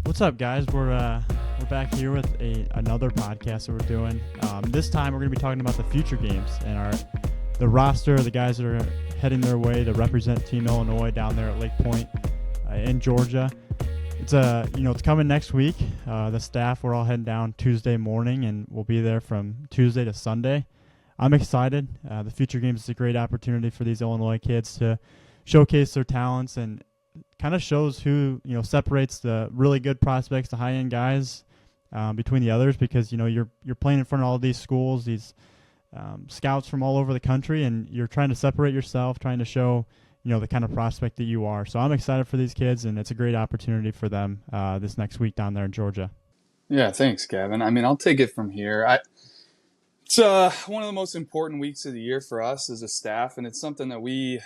What's up, guys? We're back here with another podcast that we're doing. This time we're going to be talking about the future games and the roster, the guys that are heading their way to represent Team Illinois down there at Lakepoint in Georgia. It's coming next week. The staff, we're all heading down Tuesday morning, and we'll be there from Tuesday to Sunday. I'm excited. The future games is a great opportunity for these Illinois kids to showcase their talents, and kind of shows who separates the really good prospects, the high-end guys, between the others, because you're playing in front of all these schools, these scouts from all over the country, and you're trying to separate yourself, trying to show the kind of prospect that you are. So I'm excited for these kids, and it's a great opportunity for them this next week down there in Georgia. Yeah, thanks, Gavin. I mean, I'll take it from here. It's one of the most important weeks of the year for us as a staff, and it's something that we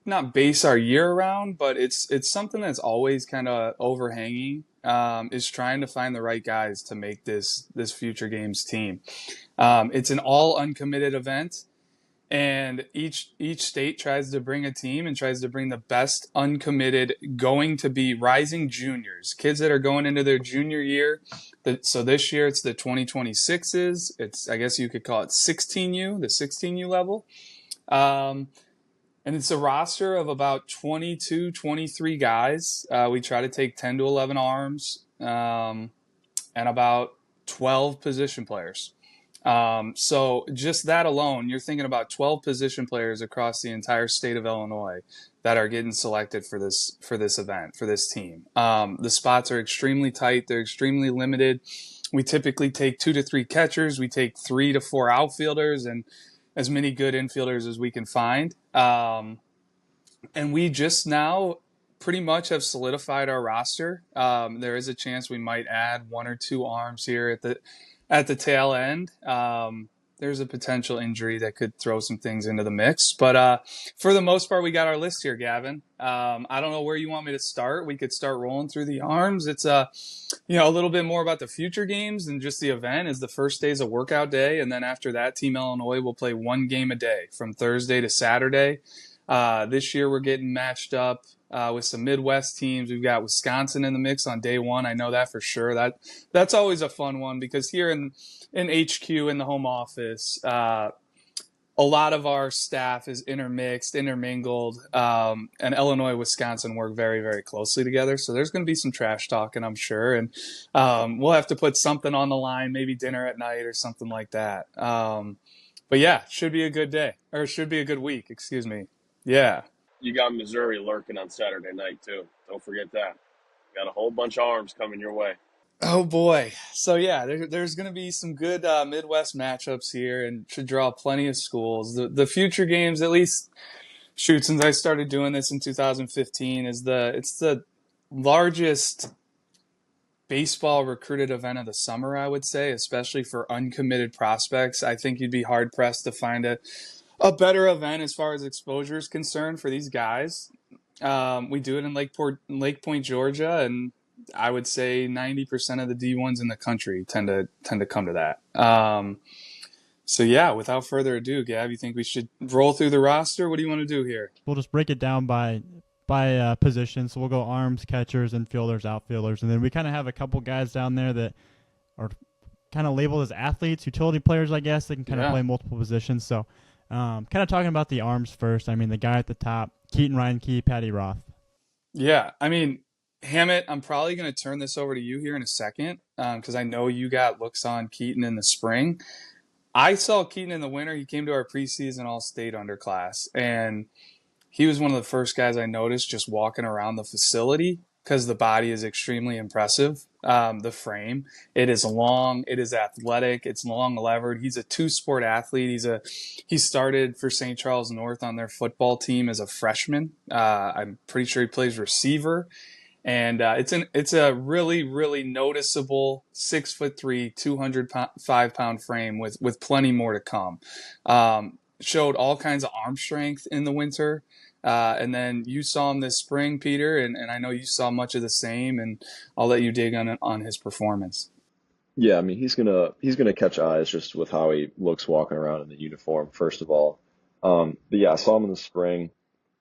not base our year around, but it's something that's always kind of overhanging, is trying to find the right guys to make this future games team. It's an all uncommitted event, and each state tries to bring a team and tries to bring the best uncommitted, going to be rising juniors, kids that are going into their junior year. So this year it's the 2026s. It's, I guess you could call it 16U, the 16U level. And it's a roster of about 22, 23 guys. We try to take 10 to 11 arms, and about 12 position players. So just that alone, you're thinking about 12 position players across the entire state of Illinois that are getting selected for this event, for this team. The spots are extremely tight. They're extremely limited. We typically take 2 to 3 catchers. We take 3 to 4 outfielders, and as many good infielders as we can find. And we just now pretty much have solidified our roster. There is a chance we might add 1 or 2 arms here at the tail end. There's a potential injury that could throw some things into the mix. But for the most part, we got our list here, Gavin. I don't know where you want me to start. We could start rolling through the arms. It's a little bit more about the future games than just the event. Is the first day is a workout day, and then after that, Team Illinois will play 1 game a day from Thursday to Saturday. This year we're getting matched up with some Midwest teams. We've got Wisconsin in the mix on day 1. I know that for sure. That's always a fun one, because here in HQ, in the home office, a lot of our staff is intermingled, and Illinois, Wisconsin work very, very closely together. So there's going to be some trash talking, I'm sure. And we'll have to put something on the line, maybe dinner at night or something like that. But yeah, should be a good day, or should be a good week, excuse me. Yeah. You got Missouri lurking on Saturday night, too. Don't forget that. Got a whole bunch of arms coming your way. Oh, boy. So, yeah, there's going to be some good Midwest matchups here, and should draw plenty of schools. The future games, at least, since I started doing this in 2015, it's the largest baseball recruited event of the summer, I would say, especially for uncommitted prospects. I think you'd be hard-pressed to find a better event as far as exposure is concerned for these guys. We do it in Lakepoint, Georgia, and I would say 90% of the D1s in the country tend to come to that. So yeah, without further ado, Gav, you think we should roll through the roster? What do you want to do here? We'll just break it down by position. So we'll go arms, catchers, infielders, outfielders, and then we kind of have a couple guys down there that are kind of labeled as athletes, utility players, I guess. They can kind of play multiple positions. So kind of talking about the arms first. I mean, the guy at the top, Keaton Reinke, Patty Roth. Yeah, I mean, Hammett, I'm probably going to turn this over to you here in a second, because I know you got looks on Keaton in the spring. I saw Keaton in the winter. He came to our preseason all-state underclass, and he was one of the first guys I noticed just walking around the facility, because the body is extremely impressive. The frame, it is long, it is athletic, it's long levered. He's a 2-sport athlete. He started for St. Charles North on their football team as a freshman. I'm pretty sure he plays receiver. And it's a really, really noticeable 6'3", 205-pound frame with plenty more to come. Showed all kinds of arm strength in the winter. And then you saw him this spring, Peter, and I know you saw much of the same, and I'll let you dig on his performance. Yeah, I mean, he's gonna catch eyes just with how he looks walking around in the uniform, first of all. But yeah, I saw him in the spring.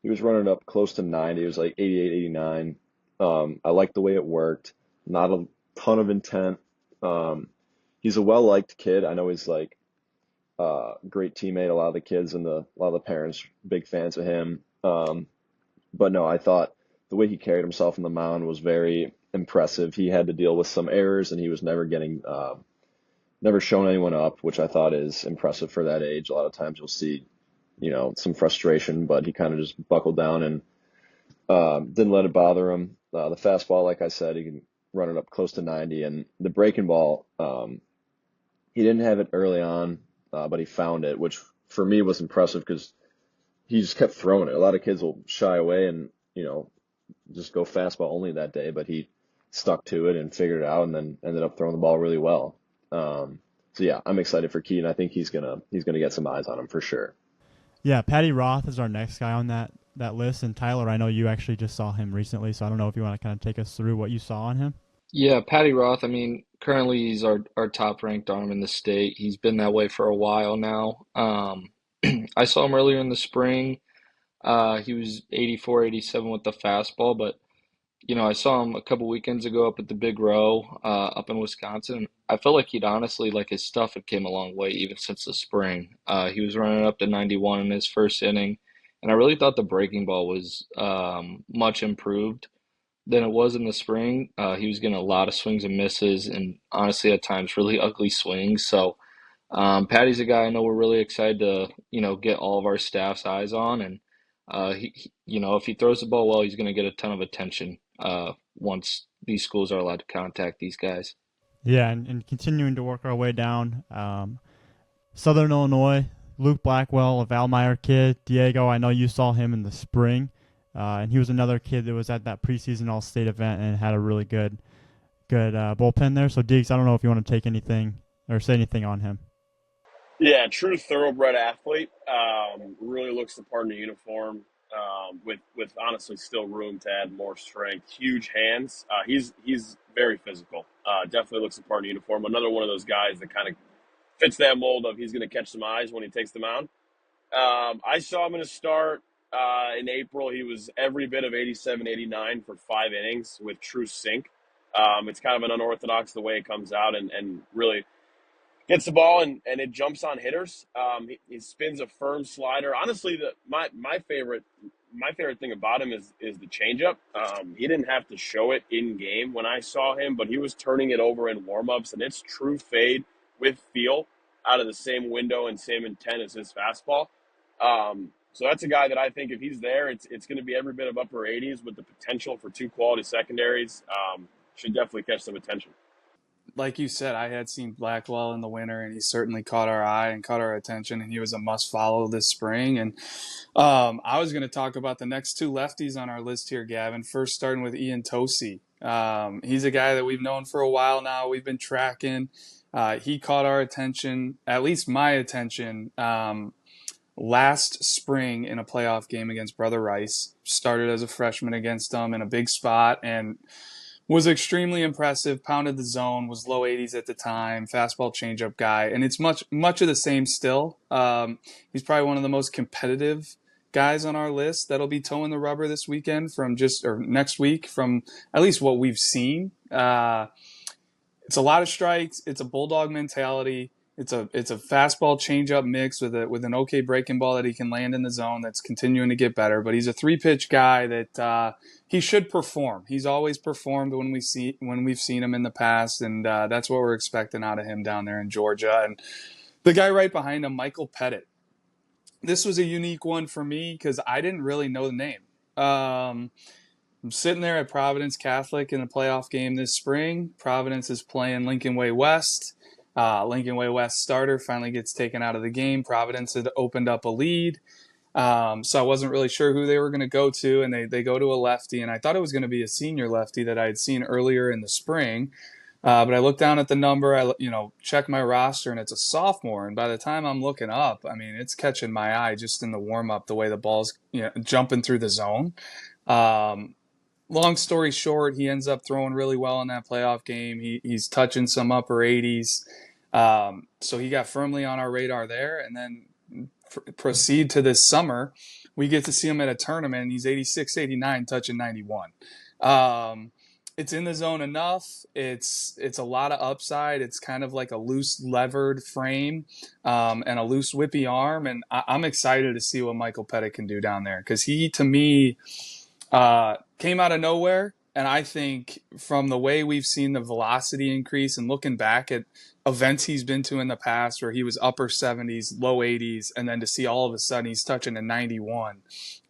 He was running up close to 90. It was like 88, 89. I like the way it worked. Not a ton of intent. Um, he's a well-liked kid. I know he's like great teammate. A lot of the kids and a lot of the parents big fans of him. But no, I thought the way he carried himself on the mound was very impressive. He had to deal with some errors, and he was never shown anyone up, which I thought is impressive for that age. A lot of times you'll see, some frustration, but he kind of just buckled down and didn't let it bother him. The fastball, like I said, he can run it up close to 90, and the breaking ball, he didn't have it early on, but he found it, which for me was impressive because he just kept throwing it. A lot of kids will shy away and, just go fastball only that day, but he stuck to it and figured it out and then ended up throwing the ball really well. So yeah, I'm excited for Keaton. I think he's gonna get some eyes on him for sure. Yeah, Patty Roth is our next guy on that list. And Tyler, I know you actually just saw him recently, so I don't know if you want to kind of take us through what you saw on him. Yeah, Patty Roth, I mean, currently he's our top ranked arm in the state. He's been that way for a while now. I saw him earlier in the spring. He was 84, 87 with the fastball, but I saw him a couple weekends ago up at the Big Row, up in Wisconsin. I felt like he'd honestly, like his stuff had came a long way even since the spring. He was running up to 91 in his first inning, and I really thought the breaking ball was much improved than it was in the spring. He was getting a lot of swings and misses, and honestly, at times, really ugly swings. So, Patty's a guy I know we're really excited to, get all of our staff's eyes on, and if he throws the ball well, he's going to get a ton of attention once these schools are allowed to contact these guys. Yeah, and continuing to work our way down. Southern Illinois, Luke Blackwell, a Valmeyer kid. Diego, I know you saw him in the spring, and he was another kid that was at that preseason All-State event and had a really good bullpen there. So, Diggs, I don't know if you want to take anything or say anything on him. Yeah, true thoroughbred athlete. Really looks the part in the uniform. With honestly still room to add more strength. Huge hands. He's very physical. Definitely looks the part in the uniform. Another one of those guys that kind of fits that mold of he's going to catch some eyes when he takes the mound. I saw him in a start in April. He was every bit of 87, 89 for 5 innings with true sink. It's kind of an unorthodox the way it comes out and really gets the ball and it jumps on hitters. He spins a firm slider. Honestly, my favorite thing about him is the changeup. He didn't have to show it in game when I saw him, but he was turning it over in warmups, and it's true fade with feel out of the same window and same intent as his fastball. So that's a guy that I think if he's there, it's going to be every bit of upper 80s with the potential for 2 quality secondaries. Should definitely catch some attention. Like you said, I had seen Blackwell in the winter, and he certainly caught our eye and caught our attention, and he was a must-follow this spring. And I was going to talk about the next 2 lefties on our list here, Gavin, first starting with Ian Tosi. He's a guy that we've known for a while now. We've been tracking. He caught our attention, at least my attention, last spring in a playoff game against Brother Rice. Started as a freshman against them in a big spot and was extremely impressive, pounded the zone, was low 80s at the time, fastball changeup guy, and it's much of the same still. He's probably one of the most competitive guys on our list that'll be towing the rubber this weekend or next week from at least what we've seen. It's a lot of strikes. It's a bulldog mentality. It's a fastball changeup mix with an okay breaking ball that he can land in the zone that's continuing to get better. But he's a 3-pitch guy that he should perform. He's always performed when we've seen him in the past, and that's what we're expecting out of him down there in Georgia. And the guy right behind him, Michael Pettit. This was a unique one for me because I didn't really know the name. I'm sitting there at Providence Catholic in a playoff game this spring. Providence is playing Lincoln Way West. Lincoln Way West starter finally gets taken out of the game. Providence had opened up a lead. So I wasn't really sure who they were going to go to, and they go to a lefty, and I thought it was going to be a senior lefty that I had seen earlier in the spring. But I looked down at the number, I checked my roster, and it's a sophomore. And by the time I'm looking up, I mean, it's catching my eye just in the warm-up, the way the ball's jumping through the zone. Long story short, he ends up throwing really well in that playoff game. He's touching some upper 80s. So he got firmly on our radar there, and then proceed to this summer. We get to see him at a tournament, and he's 86, 89, touching 91. It's in the zone enough. It's a lot of upside. It's kind of like a loose levered frame, and a loose whippy arm. And I'm excited to see what Michael Pettit can do down there, because he, to me, came out of nowhere. And I think from the way we've seen the velocity increase and looking back at events he's been to in the past where he was upper 70s, low 80s, and then to see all of a sudden he's touching a 91,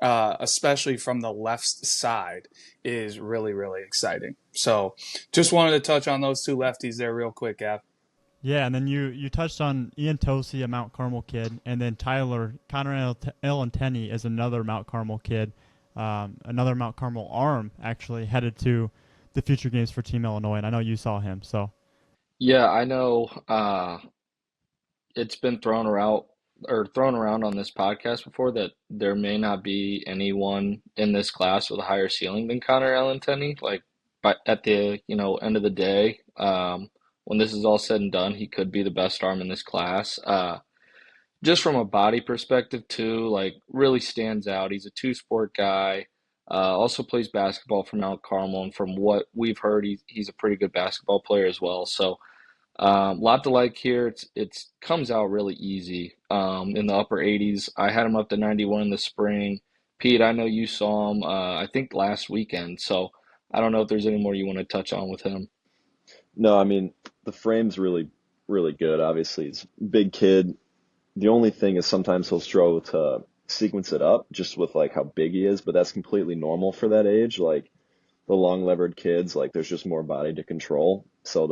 especially from the left side, is really, really exciting. So just wanted to touch on those two lefties there real quick, Gav. Yeah, and then you touched on Ian Tosi, a Mount Carmel kid, and then Connor Elanteni is another Mount Carmel kid, another Mount Carmel arm, actually, headed to the future games for Team Illinois, and I know you saw him. So Yeah, I know. It's been thrown around on this podcast before that there may not be anyone in this class with a higher ceiling than Connor Allen-Tenney. Like, but at the end of the day, when this is all said and done, he could be the best arm in this class. Just from a body perspective too, like really stands out. He's a two-sport guy. Also plays basketball for Mount Carmel, and from what we've heard, he's a pretty good basketball player as well. So. Lot to like here. It's comes out really easy. In the upper 80s. I had him up to 91 in the spring. Pete, I know you saw him. I think last weekend. So I don't know if there's any more you want to touch on with him. No, I mean, the frame's really, really good. Obviously, he's a big kid. The only thing is sometimes he'll struggle to sequence it up just with like how big he is, but that's completely normal for that age. Like the long levered kids, like there's just more body to control. So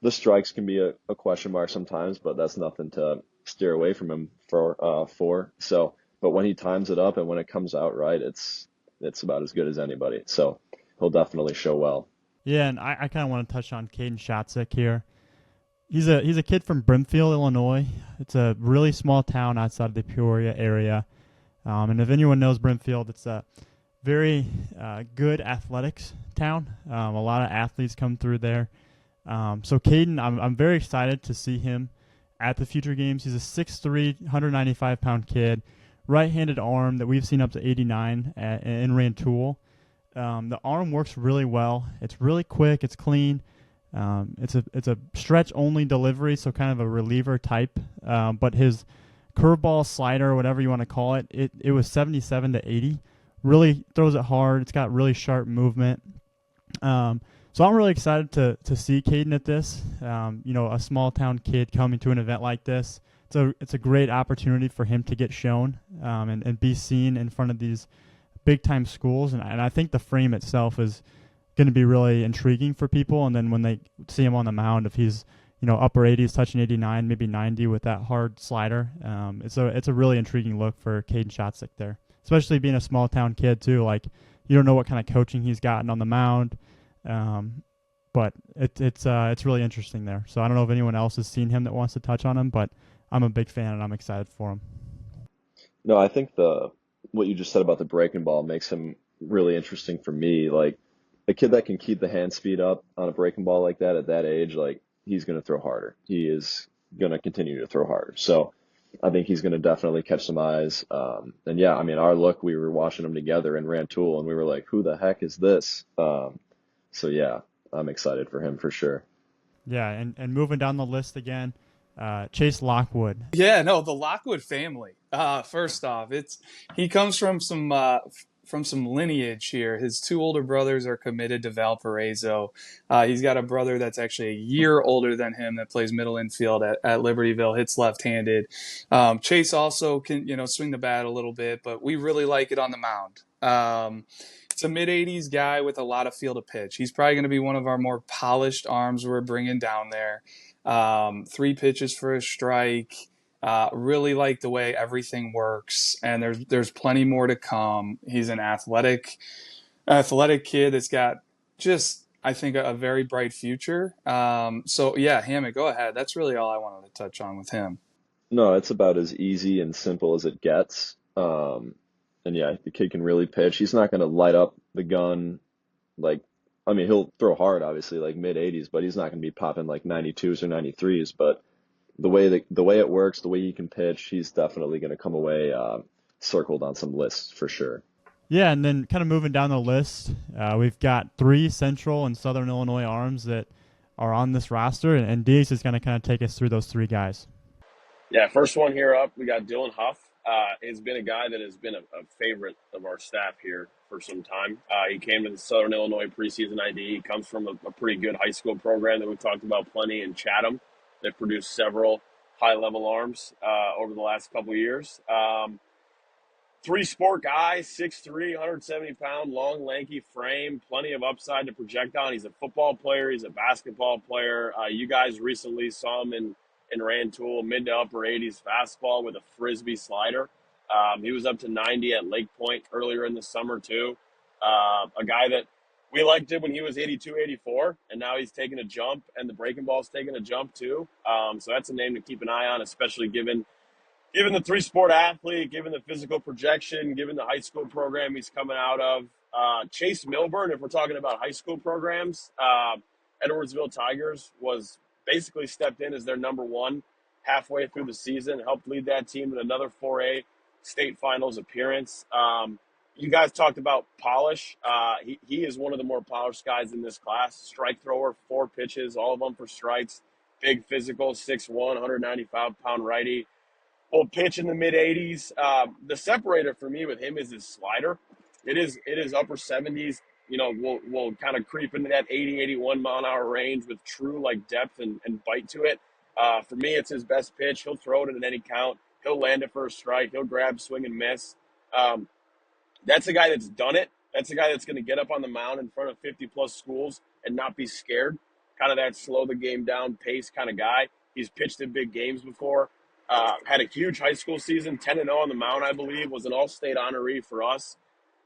the strikes can be a question mark sometimes, but that's nothing to steer away from him for. So, but when he times it up and when it comes out right, it's about as good as anybody. So he'll definitely show well. yeah, and I kind of want to touch on Caden Shotzik here. He's a kid from Brimfield, Illinois. It's a really small town outside of the Peoria area. And if anyone knows Brimfield, it's a very good athletics town. A lot of athletes come through there. So Caden, I'm very excited to see him at the future games. He's a 6'3", 195-pound kid, right-handed arm that we've seen up to 89 in Rantoul. The arm works really well. It's really quick. It's clean. It's a stretch-only delivery, so kind of a reliever type. But his curveball, slider, whatever you want to call it, it was 77 to 80. Really throws it hard. It's got really sharp movement. So I'm really excited to see Caden at this. A small town kid coming to an event like this. It's a great opportunity for him to get shown and be seen in front of these big time schools. And I think the frame itself is going to be really intriguing for people. And then when they see him on the mound, if he's upper 80s, touching 89, maybe 90 with that hard slider, it's a really intriguing look for Caden Shotzik there, especially being a small town kid too. Like you don't know what kind of coaching he's gotten on the mound. But it's really interesting there. So I don't know if anyone else has seen him that wants to touch on him, but I'm a big fan and I'm excited for him. No, I think what you just said about the breaking ball makes him really interesting for me. Like a kid that can keep the hand speed up on a breaking ball like that at that age, like he's going to throw harder. He is going to continue to throw harder. So I think he's going to definitely catch some eyes. And yeah, I mean, we were watching him together in Rantoul and we were like, who the heck is this? So yeah, I'm excited for him for sure. Yeah, and moving down the list again, Chase Lockwood. Yeah, no, the Lockwood family. First off, he comes from some lineage here. His two older brothers are committed to Valparaiso. He's got a brother that's actually a year older than him that plays middle infield at Libertyville, hits left-handed. Chase also can swing the bat a little bit, but we really like it on the mound. It's a mid-80s guy with a lot of feel to pitch. He's probably going to be one of our more polished arms we're bringing down there. 3 pitches for a strike. Really like the way everything works, and there's plenty more to come. He's an athletic kid that's got just, I think, a very bright future. So yeah, Hammett, go ahead. That's really all I wanted to touch on with him. No, it's about as easy and simple as it gets. And yeah, the kid can really pitch. He's not going to light up the gun he'll throw hard, obviously, like mid 80s, but he's not going to be popping like 92s or 93s. But the way it works, the way he can pitch, he's definitely going to come away circled on some lists for sure. Yeah, and then kind of moving down the list, we've got 3 Central and Southern Illinois arms that are on this roster, and Dees is going to kind of take us through those 3 guys. Yeah, first one here up, we got Dylan Huff. He's been a guy that has been a favorite of our staff here for some time. He came to the Southern Illinois preseason ID. He comes from a pretty good high school program that we've talked about plenty in Chatham. They've produced several high-level arms over the last couple of years. 3-sport guy, 6'3", 170-pound, long, lanky frame, plenty of upside to project on. He's a football player. He's a basketball player. You guys recently saw him in Rantoul, mid to upper 80s fastball with a frisbee slider. He was up to 90 at Lakepoint earlier in the summer, too. A guy that we liked it when he was 82, 84, and now he's taking a jump, and the breaking ball's taking a jump, too. So that's a name to keep an eye on, especially given the 3-sport athlete, given the physical projection, given the high school program he's coming out of. Chase Milburn, if we're talking about high school programs, Edwardsville Tigers was basically stepped in as their number 1 halfway through the season, helped lead that team in another 4A state finals appearance. You guys talked about polish. He is one of the more polished guys in this class. Strike thrower, 4 pitches, all of them for strikes. Big physical, 6'1", 195-pound righty. Will pitch in the mid-80s. The separator for me with him is his slider. It is upper 70s. You know, we'll kind of creep into that 80, 81 mile an hour range with true like depth and bite to it. For me, it's his best pitch. He'll throw it at any count. He'll land it for a strike. He'll grab, swing, and miss. That's a guy that's done it. That's a guy that's going to get up on the mound in front of 50-plus schools and not be scared. Kind of that slow the game down pace kind of guy. He's pitched in big games before. Had a huge high school season, 10-0 on the mound, I believe. Was an all-state honoree for us.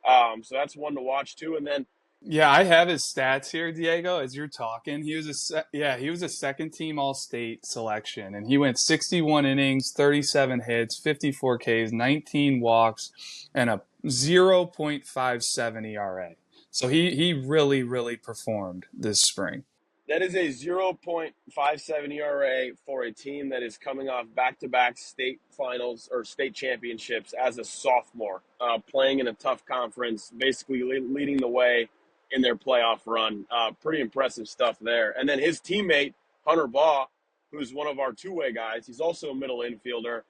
So that's one to watch too. And then, Yeah, I have his stats here, Diego. As you're talking, he was a second team All-State selection, and he went 61 innings, 37 hits, 54 Ks, 19 walks, and a 0.57 ERA. So he really performed this spring. that is a 0.57 ERA for a team that is coming off back-to-back state finals or state championships as a sophomore, playing in a tough conference, basically leading the way in their playoff run. Pretty impressive stuff there. And then his teammate, Hunter Baugh, who's one of our 2-way guys, he's also a middle infielder.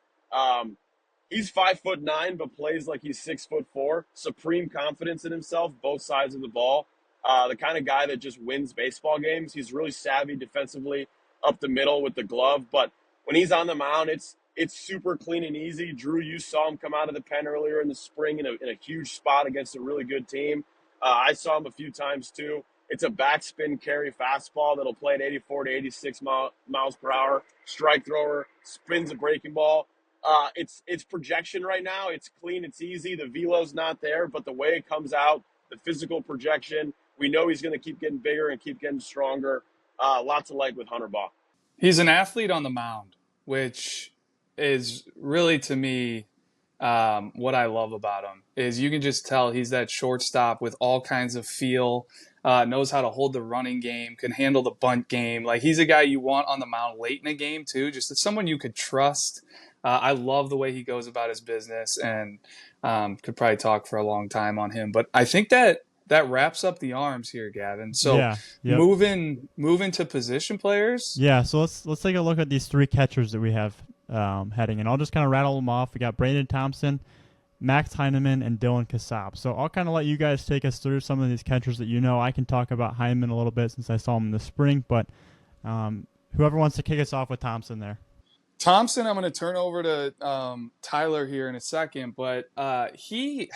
He's 5'9", but plays like he's 6'4". Supreme confidence in himself, both sides of the ball. The kind of guy that just wins baseball games. He's really savvy defensively up the middle with the glove, but when he's on the mound, it's super clean and easy. Drew, you saw him come out of the pen earlier in the spring in a huge spot against a really good team. I saw him a few times too. It's a backspin carry fastball that'll play at 84 to 86 miles per hour. Strike thrower, spins a breaking ball. It's projection right now. It's clean, it's easy. The velo's not there, but the way it comes out, the physical projection, we know he's going to keep getting bigger and keep getting stronger. Lots of like with Hunter Baugh. He's an athlete on the mound, which is really, to me, what I love about him is you can just tell he's that shortstop with all kinds of feel, knows how to hold the running game, can handle the bunt game. Like, he's a guy you want on the mound late in a game too, just as someone you could trust. I love the way he goes about his business, and could probably talk for a long time on him. But I think that wraps up the arms here, Gavin. So Yeah, yep. moving to position players. Yeah, so let's take a look at these 3 catchers that we have heading in. I'll just kind of rattle them off. We got Brandon Thompson, Max Heineman, and Dylan Kassab. So I'll kind of let you guys take us through some of these catchers that you know. I can talk about Heineman a little bit since I saw him in the spring, but whoever wants to kick us off with Thompson there. Thompson, I'm going to turn over to Tyler here in a second, but he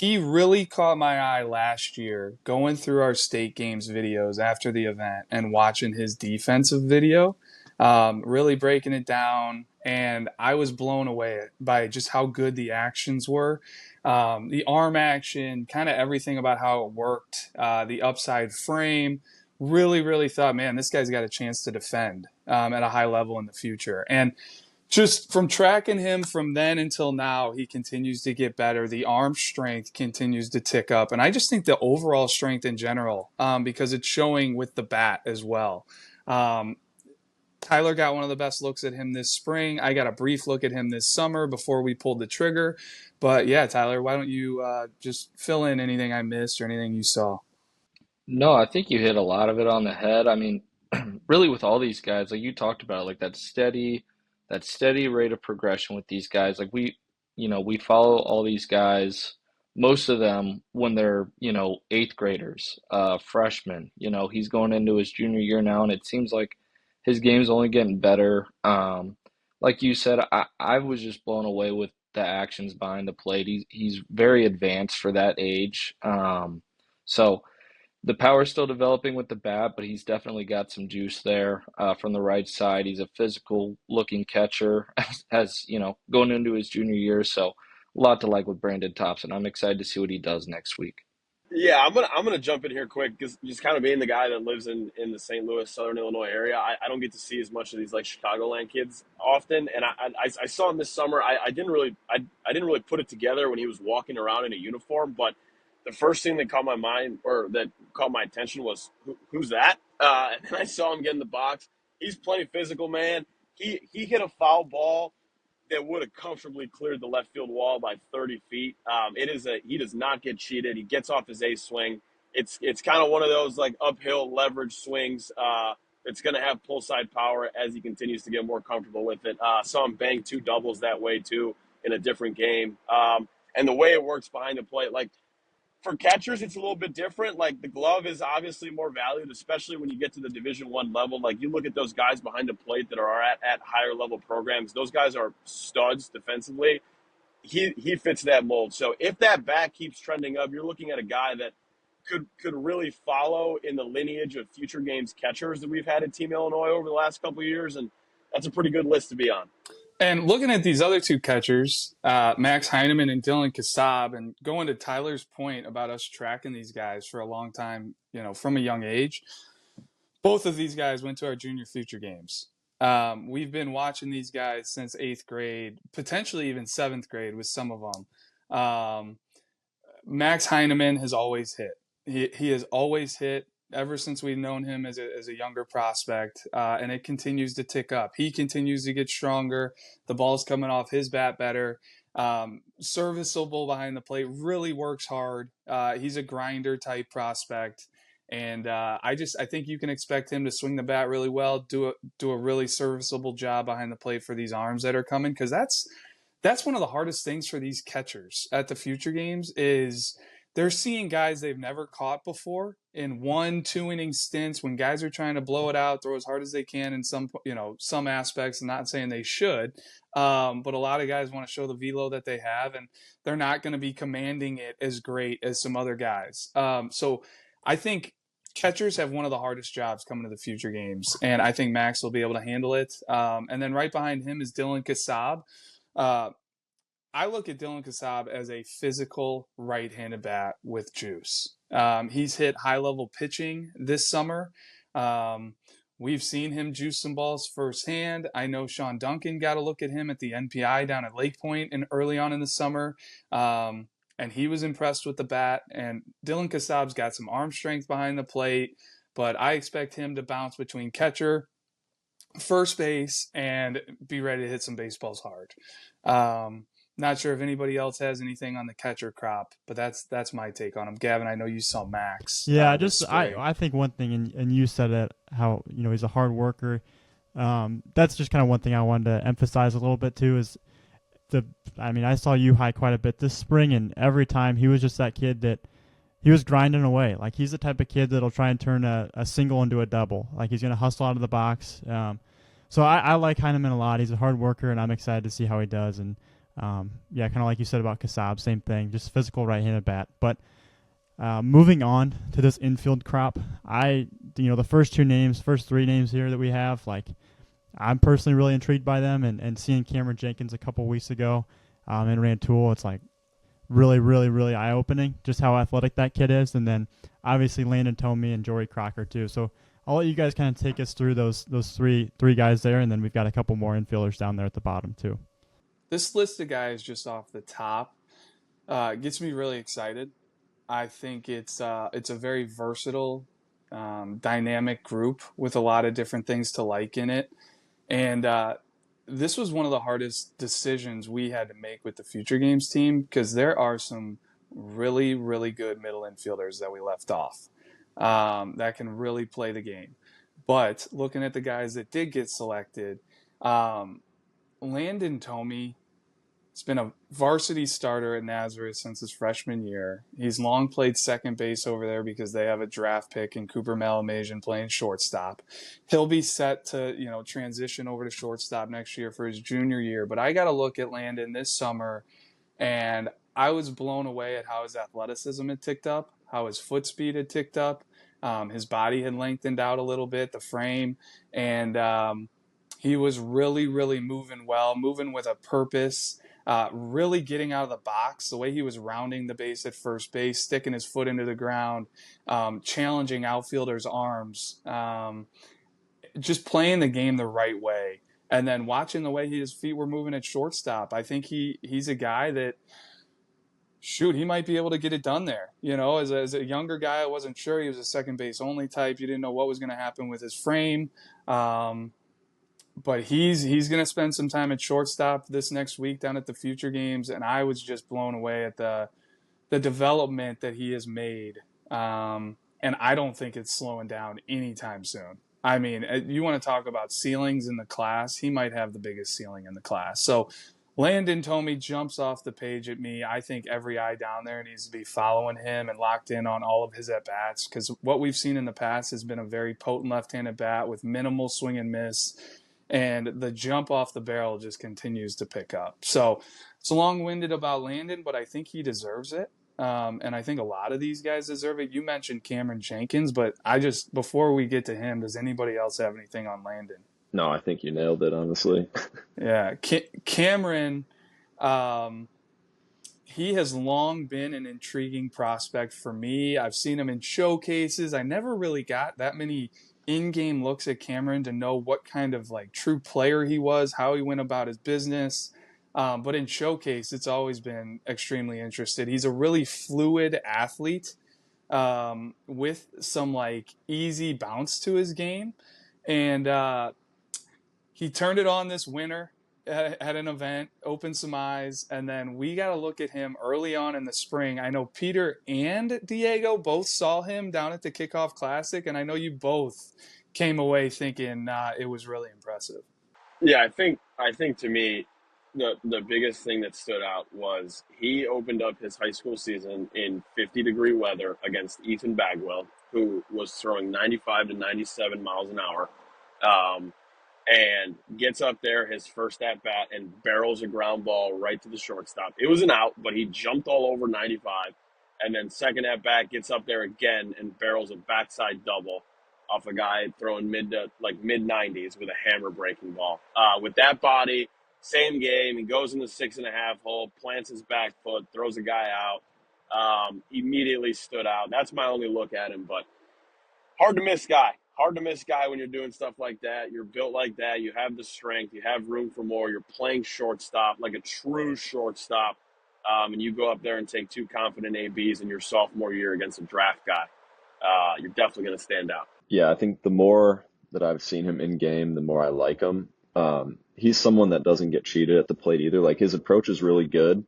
really caught my eye last year going through our state games videos after the event and watching his defensive video, really breaking it down. And I was blown away by just how good the actions were. The arm action, kind of everything about how it worked, the upside frame. Really thought, man, this guy's got a chance to defend at a high level in the future. And just from tracking him from then until now, he continues to get better. The arm strength continues to tick up. And I just think the overall strength in general, because it's showing with the bat as well. Tyler got one of the best looks at him this spring. I got a brief look at him this summer before we pulled the trigger. But yeah, Tyler, why don't you just fill in anything I missed or anything you saw? No, I think you hit a lot of it on the head. I mean, really with all these guys, like you talked about, like that steady rate of progression with these guys. Like we follow all these guys, most of them when they're, eighth graders, freshmen. He's going into his junior year now, and it seems like his game's only getting better. Like you said, I was just blown away with the actions behind the plate. He's very advanced for that age. So the power's still developing with the bat, but he's definitely got some juice there from the right side. He's a physical looking catcher as going into his junior year. So a lot to like with Brandon Thompson. I'm excited to see what he does next week. Yeah, I'm gonna jump in here quick because just kind of being the guy that lives in the St. Louis, Southern Illinois area, I don't get to see as much of these like Chicagoland kids often. And I saw him this summer. I didn't really put it together when he was walking around in a uniform, but the first thing that caught my mind or that caught my attention was who's that? And then I saw him get in the box. He's plenty physical, man. He hit a foul ball that would have comfortably cleared the left field wall by 30 feet. He does not get cheated. He gets off his A swing. It's kind of one of those like uphill leverage swings. It's going to have pull side power as he continues to get more comfortable with it. Saw him bang two doubles that way too in a different game. And the way it works behind the plate, like for catchers, it's a little bit different. Like the glove is obviously more valued, especially when you get to the Division I level. Like you look at those guys behind the plate that are at higher level programs; those guys are studs defensively. He fits that mold. So if that bat keeps trending up, you're looking at a guy that could really follow in the lineage of future games catchers that we've had at Team Illinois over the last couple of years, and that's a pretty good list to be on. And looking at these other two catchers, Max Heineman and Dylan Kassab, and going to Tyler's point about us tracking these guys for a long time, from a young age, both of these guys went to our junior future games. We've been watching these guys since eighth grade, potentially even seventh grade with some of them. Max Heineman has always hit. He has always hit ever since we've known him as a younger prospect, and it continues to tick up. He continues to get stronger. The ball's coming off his bat better. Serviceable behind the plate, really works hard. He's a grinder type prospect. And I think you can expect him to swing the bat really well, do a really serviceable job behind the plate for these arms that are coming, because that's one of the hardest things for these catchers at the future games is they're seeing guys they've never caught before in 1-2 inning stints when guys are trying to blow it out, throw as hard as they can in some aspects. I'm not saying they should, but a lot of guys want to show the velo that they have, and they're not going to be commanding it as great as some other guys. So I think catchers have one of the hardest jobs coming to the future games, and I think Max will be able to handle it. And then right behind him is Dylan Kassab. I look at Dylan Kassab as a physical right-handed bat with juice. He's hit high-level pitching this summer. We've seen him juice some balls firsthand. I know Sean Duncan got a look at him at the NPI down at Lakepoint and early on in the summer, and he was impressed with the bat. And Dylan Kassab's got some arm strength behind the plate, but I expect him to bounce between catcher, first base, and be ready to hit some baseballs hard. Not sure if anybody else has anything on the catcher crop, but that's my take on him. Gavin, I know you saw Max. Yeah, I think one thing, and you said it, how he's a hard worker. That's just kind of one thing I wanted to emphasize a little bit too. Is I saw you high quite a bit this spring, and every time he was just that kid that he was grinding away. Like he's the type of kid that'll try and turn a single into a double. Like he's gonna hustle out of the box. So I like Heineman a lot. He's a hard worker, and I'm excited to see how he does. And kind of like you said about Kassab, same thing, just physical right-handed bat. But moving on to this infield crop, the first three names here that we have, like I'm personally really intrigued by them, and seeing Cameron Jenkins a couple weeks ago in Rantoul, it's like really, really, really eye-opening just how athletic that kid is. And then obviously Landon Tomey and Jory Crocker too. So I'll let you guys kind of take us through those three guys there, and then we've got a couple more infielders down there at the bottom too. This list of guys just off the top gets me really excited. I think it's a very versatile, dynamic group with a lot of different things to like in it. And this was one of the hardest decisions we had to make with the Future Games team because there are some really, really good middle infielders that we left off that can really play the game. But looking at the guys that did get selected, um, Landon Tomey has been a varsity starter at Nazareth since his freshman year. He's long played second base over there because they have a draft pick in Cooper Malamasian playing shortstop. He'll be set to, transition over to shortstop next year for his junior year. But I got to look at Landon this summer, and I was blown away at how his athleticism had ticked up, how his foot speed had ticked up. His body had lengthened out a little bit, the frame, and he was really, really moving well, moving with a purpose. Really getting out of the box, the way he was rounding the base at first base, sticking his foot into the ground, challenging outfielders' arms, just playing the game the right way. And then watching the way his feet were moving at shortstop, I think he's a guy that, he might be able to get it done there. As a younger guy, I wasn't sure. He was a second base only type. You didn't know what was going to happen with his frame. But he's going to spend some time at shortstop this next week down at the Future Games, and I was just blown away at the development that he has made. And I don't think it's slowing down anytime soon. I mean, you want to talk about ceilings in the class, he might have the biggest ceiling in the class. So Landon Tomey jumps off the page at me. I think every eye down there needs to be following him and locked in on all of his at-bats, because what we've seen in the past has been a very potent left-handed bat with minimal swing and miss. And the jump off the barrel just continues to pick up. So it's long-winded about Landon, but I think he deserves it. And I think a lot of these guys deserve it. You mentioned Cameron Jenkins, but before we get to him, does anybody else have anything on Landon? No, I think you nailed it, honestly. Yeah. Cameron, he has long been an intriguing prospect for me. I've seen him in showcases. I never really got that many in-game looks at Cameron to know what kind of true player he was, how he went about his business. But in showcase, it's always been extremely interested. He's a really fluid athlete with some easy bounce to his game. And he turned it on this winter at an event, opened some eyes, and then we got to look at him early on in the spring. I know Peter and Diego both saw him down at the Kickoff Classic, and I know you both came away thinking it was really impressive. Yeah, I think to me, the biggest thing that stood out was he opened up his high school season in 50-degree weather against Ethan Bagwell, who was throwing 95 to 97 miles an hour. And gets up there his first at bat and barrels a ground ball right to the shortstop. It was an out, but he jumped all over 95. And then second at bat gets up there again and barrels a backside double off a guy throwing mid 90s with a hammer breaking ball. With that body, same game. He goes in the 6.5 hole, plants his back foot, throws a guy out. Immediately stood out. That's my only look at him, but hard to miss guy. Hard to miss guy when you're doing stuff like that. You're built like that. You have the strength. You have room for more. You're playing shortstop, like a true shortstop. And you go up there and take 2 confident ABs in your sophomore year against a draft guy. You're definitely going to stand out. Yeah, I think the more that I've seen him in game, the more I like him. He's someone that doesn't get cheated at the plate either. His approach is really good.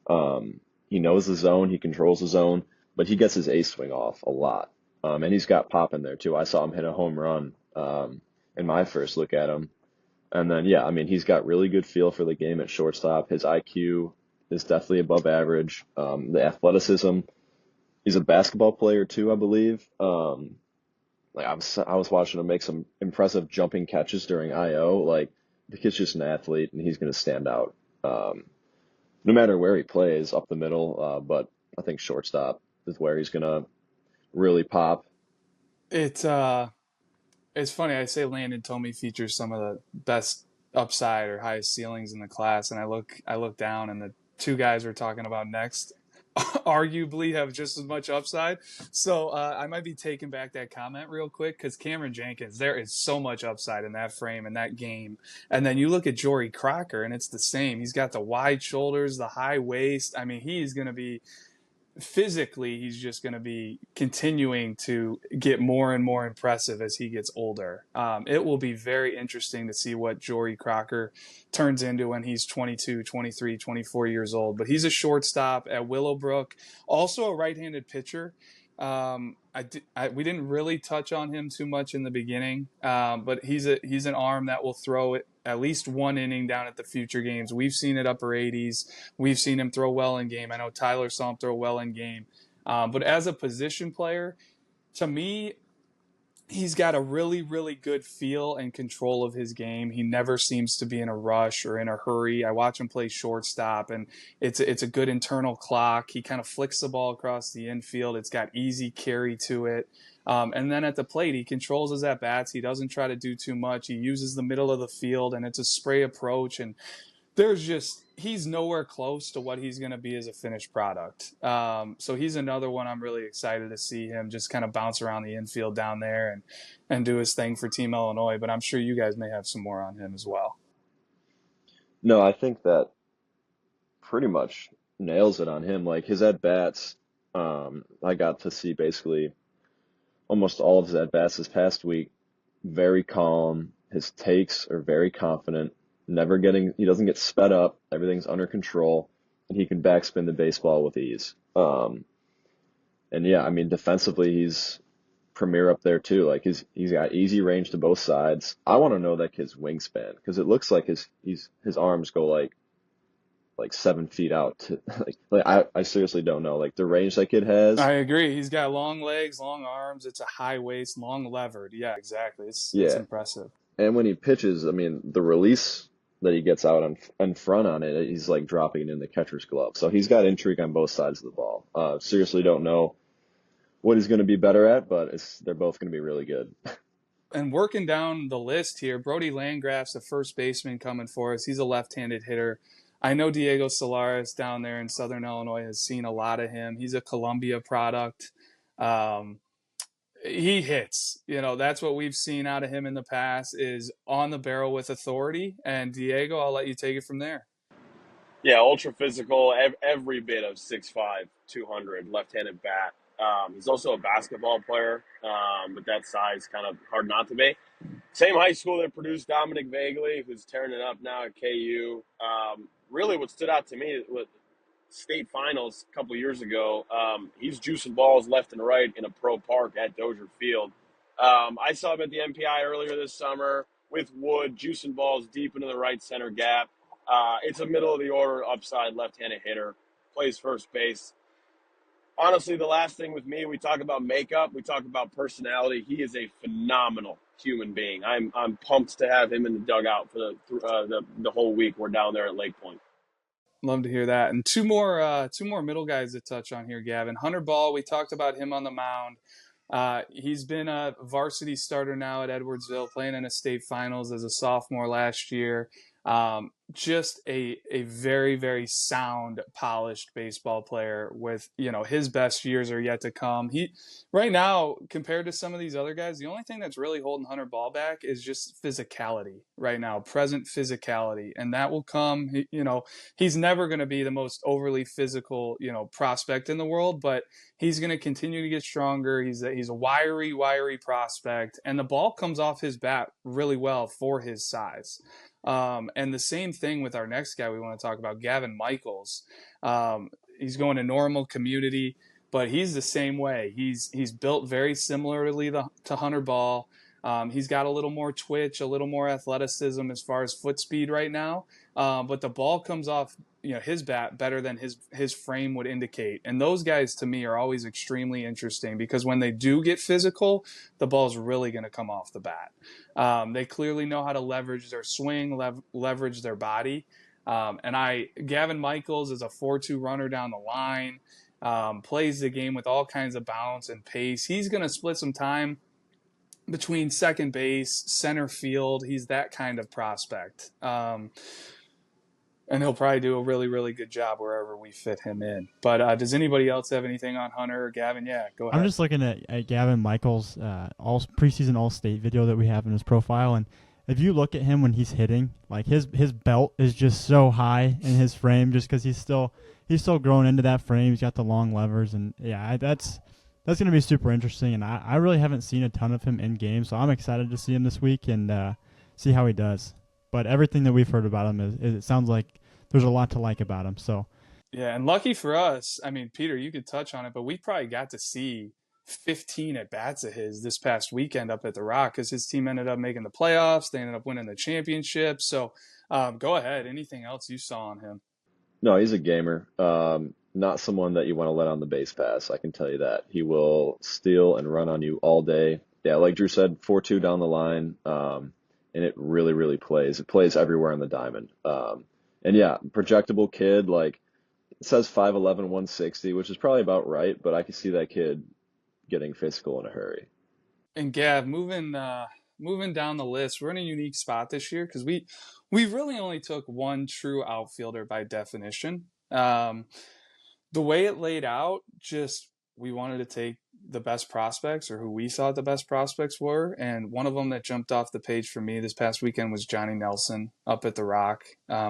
He knows the zone. He controls the zone, but he gets his A swing off a lot. And he's got pop in there too. I saw him hit a home run in my first look at him. And then, yeah, I mean, he's got really good feel for the game at shortstop. His IQ is definitely above average. The athleticism, he's a basketball player too, I believe. I was watching him make some impressive jumping catches during IO. The kid's just an athlete, and he's going to stand out no matter where he plays, up the middle. But I think shortstop is where he's going to really pop. It's funny. I say Landon Tomey features some of the best upside or highest ceilings in the class, and I look down, and the 2 guys we're talking about next arguably have just as much upside. So I might be taking back that comment real quick, because Cameron Jenkins, there is so much upside in that frame and that game. And then you look at Jory Crocker, and it's the same. He's got the wide shoulders, the high waist. I mean, he's going to be physically, he's just going to be continuing to get more and more impressive as he gets older. It will be very interesting to see what Jory Crocker turns into when he's 22, 23, 24 years old. But he's a shortstop at Willowbrook, also a right-handed pitcher. We didn't really touch on him too much in the beginning, but he's an arm that will throw it at least one inning down at the future games. We've seen it upper 80s. We've seen him throw well in game. I know Tyler saw him throw well in game. But as a position player, to me, he's got a really, really good feel and control of his game. He never seems to be in a rush or in a hurry. I watch him play shortstop, and it's a good internal clock. He kind of flicks the ball across the infield. It's got easy carry to it. And then at the plate, he controls his at-bats. He doesn't try to do too much. He uses the middle of the field, and it's a spray approach. And he's nowhere close to what he's going to be as a finished product. So he's another one I'm really excited to see him just kind of bounce around the infield down there and do his thing for Team Illinois. But I'm sure you guys may have some more on him as well. No, I think that pretty much nails it on him. Like his at-bats, I got to see basically almost all of his at-bats this past week. Very calm. His takes are very confident. He doesn't get sped up. Everything's under control, and he can backspin the baseball with ease. And yeah, I mean, defensively, he's premier up there too. Like he's got easy range to both sides. I want to know that kid's wingspan because it looks like his arms go like 7 feet out to I seriously don't know like the range that kid has. I agree. He's got long legs, long arms. It's a high waist, long levered. Yeah, exactly. It's impressive. And when he pitches, I mean, the release that he gets out in front on it, he's like dropping it in the catcher's glove. So he's got intrigue on both sides of the ball. Seriously don't know what he's going to be better at, but they're both going to be really good. And working down the list here, Brody Landgraf's a first baseman coming for us. He's a left-handed hitter. I know Diego Solares down there in Southern Illinois has seen a lot of him. He's a Columbia product. He hits. That's what we've seen out of him in the past is on the barrel with authority. And Diego, I'll let you take it from there. Yeah, ultra physical, every bit of 6'5", 200, left-handed bat. He's also a basketball player, but that size kind of hard not to be. Same high school that produced Dominic Vagley, who's tearing it up now at KU. Really what stood out to me with state finals a couple years ago, he's juicing balls left and right in a pro park at Dozier Field. I saw him at the MPI earlier this summer with Wood, juicing balls deep into the right center gap. It's a middle-of-the-order upside left-handed hitter, plays first base. Honestly, the last thing with me, we talk about makeup, we talk about personality. He is a phenomenal human being. I'm pumped to have him in the dugout for the whole week we're down there at Lakepoint. Love to hear that. And two more middle guys to touch on here, Gavin. Hunter Ball, we talked about him on the mound. He's been a varsity starter now at Edwardsville, playing in a state finals as a sophomore last year. Just a very, very sound, polished baseball player with, his best years are yet to come. Right now, compared to some of these other guys, the only thing that's really holding Hunter Ball back is just physicality right now, present physicality. And that will come, he's never going to be the most overly physical, prospect in the world, but he's going to continue to get stronger. He's a wiry prospect, and the ball comes off his bat really well for his size. And the same thing with our next guy we want to talk about, Gavin Michaels. He's going to Normal Community, but he's the same way. He's built very similarly to Hunter Ball. He's got a little more twitch, a little more athleticism as far as foot speed right now. But the ball comes off his bat better than his frame would indicate. And those guys to me are always extremely interesting because when they do get physical, the ball's really going to come off the bat. They clearly know how to leverage their swing, leverage their body. Gavin Michaels is a 4-2 runner down the line, plays the game with all kinds of balance and pace. He's going to split some time between second base, center field. He's that kind of prospect. And he'll probably do a really, really good job wherever we fit him in. But does anybody else have anything on Hunter or Gavin? Yeah, go ahead. I'm just looking at Gavin Michaels' preseason All-State video that we have in his profile, and if you look at him when he's hitting, like his belt is just so high in his frame, just because he's still growing into that frame. He's got the long levers, and yeah, that's going to be super interesting. And I really haven't seen a ton of him in game, so I'm excited to see him this week and see how he does. But everything that we've heard about him is it sounds like there's a lot to like about him. So Yeah, and lucky for us, I mean, Peter, you could touch on it, but we probably got to see 15 at bats of his this past weekend up at the Rock because his team ended up making the playoffs. They ended up winning the championship. So go ahead. Anything else you saw on him? No, he's a gamer. Not someone that you want to let on the base pass. I can tell you that. He will steal and run on you all day. Yeah, like Drew said, 4-2 down the line. And it really, really plays. It plays everywhere on the diamond. And yeah, projectable kid, like it says 5'11", 160, which is probably about right, but I can see that kid getting physical in a hurry. And Gav, moving down the list, we're in a unique spot this year because we really only took one true outfielder by definition. The way it laid out, just we wanted to take the best prospects or who we thought the best prospects were. And one of them that jumped off the page for me this past weekend was Johnny Nelson up at the Rock,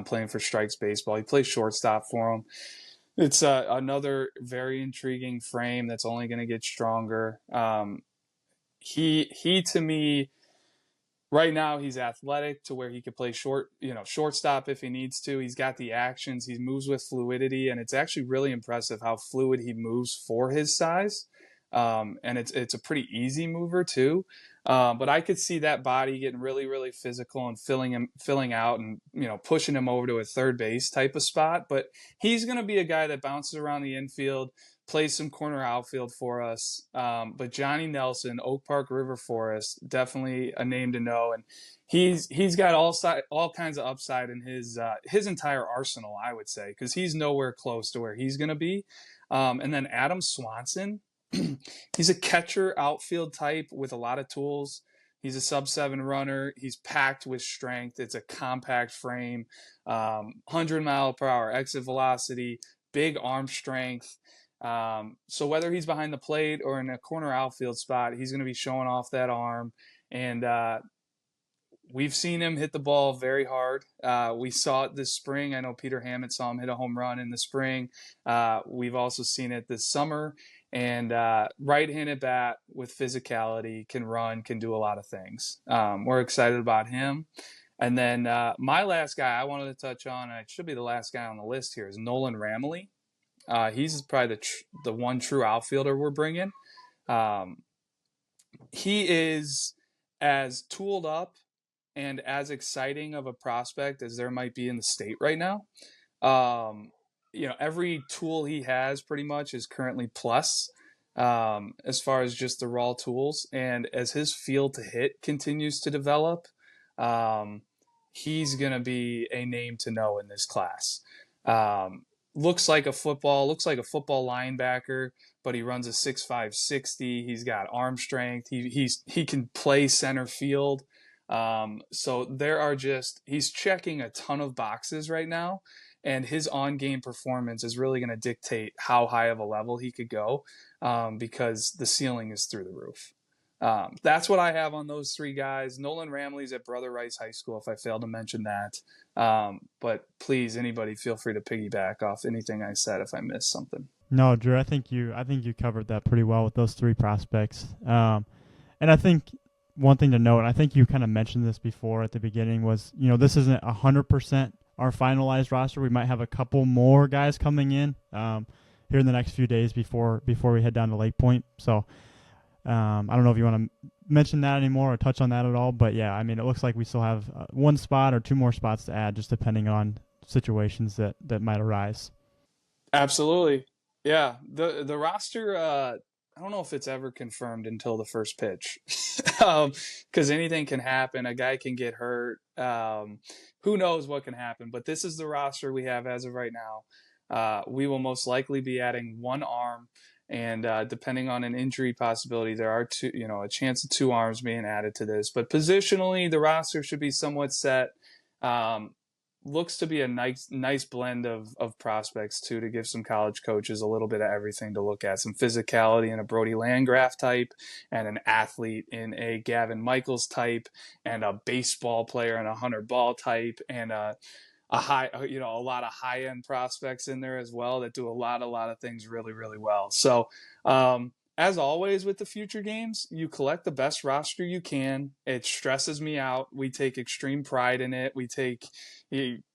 playing for Strikes Baseball. He plays shortstop for him. It's another very intriguing frame that's only going to get stronger. He to me, right now, he's athletic to where he could play shortstop if he needs to. He's got the actions. He moves with fluidity, and it's actually really impressive how fluid he moves for his size. And it's a pretty easy mover too. But I could see that body getting really, really physical and filling out and pushing him over to a third base type of spot. But he's going to be a guy that bounces around the infield, plays some corner outfield for us. But Johnny Nelson, Oak Park River Forest, definitely a name to know. And he's got all kinds of upside in his entire arsenal, I would say, because he's nowhere close to where he's going to be. And then Adam Swanson, he's a catcher outfield type with a lot of tools. He's a sub-7 runner. He's packed with strength. It's a compact frame, 100-mile-per-hour exit velocity, big arm strength. So whether he's behind the plate or in a corner outfield spot, he's going to be showing off that arm. And we've seen him hit the ball very hard. We saw it this spring. I know Peter Hammond saw him hit a home run in the spring. We've also seen it this summer. And right-handed bat with physicality, can run, can do a lot of things. We're excited about him. And then my last guy I wanted to touch on, and it should be the last guy on the list here, is Nolan Ramley. He's probably the one true outfielder we're bringing. He is as tooled up and as exciting of a prospect as there might be in the state right now. Every tool he has pretty much is currently plus as far as just the raw tools. And as his feel to hit continues to develop, he's going to be a name to know in this class. Looks like a football linebacker, but he runs a 6'5", 60. He's got arm strength. He can play center field. So he's checking a ton of boxes right now. And his on-game performance is really going to dictate how high of a level he could go because the ceiling is through the roof. That's what I have on those three guys. Nolan Ramley's at Brother Rice High School, if I failed to mention that. But please, anybody, feel free to piggyback off anything I said if I missed something. No, Drew, I think you covered that pretty well with those three prospects. And I think one thing to note, and I think you kind of mentioned this before at the beginning, was this isn't 100% our finalized roster. We might have a couple more guys coming in here in the next few days before we head down to Lakepoint. So I don't know if you want to mention that anymore or touch on that at all. But yeah, I mean, it looks like we still have one spot or two more spots to add, just depending on situations that might arise. Absolutely. Yeah. The roster, I don't know if it's ever confirmed until the first pitch because anything can happen. A guy can get hurt. Who knows what can happen, but this is the roster we have as of right now. We will most likely be adding one arm, and depending on an injury possibility, there are a chance of two arms being added to this, but positionally the roster should be somewhat set. looks to be a nice blend of prospects too, to give some college coaches a little bit of everything to look at. Some physicality in a Brody Landgraf type, and an athlete in a Gavin Michaels type, and a baseball player in a Hunter Ball type, and a lot of high end prospects in there as well that do a lot of things really, really well. So, as always with the future games, you collect the best roster you can. It stresses me out. We take extreme pride in it.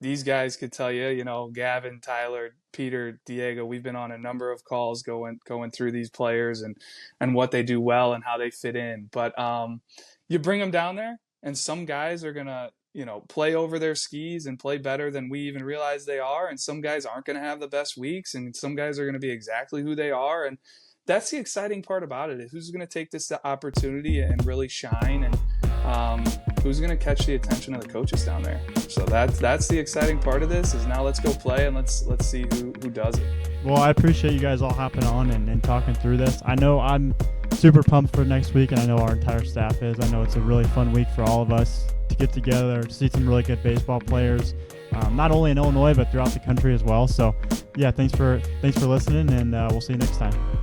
These guys could tell you, Gavin, Tyler, Peter, Diego, we've been on a number of calls going through these players and what they do well and how they fit in. But you bring them down there, and some guys are going to, play over their skis and play better than we even realize they are. And some guys aren't going to have the best weeks, and some guys are going to be exactly who they are. And that's the exciting part about it, is who's going to take this opportunity and really shine, and who's going to catch the attention of the coaches down there. So that's the exciting part of this, is now let's go play and let's see who does it. Well, I appreciate you guys all hopping on and talking through this. I know I'm super pumped for next week, and I know our entire staff is. I know it's a really fun week for all of us to get together, to see some really good baseball players, not only in Illinois but throughout the country as well. So, yeah, thanks for listening, and we'll see you next time.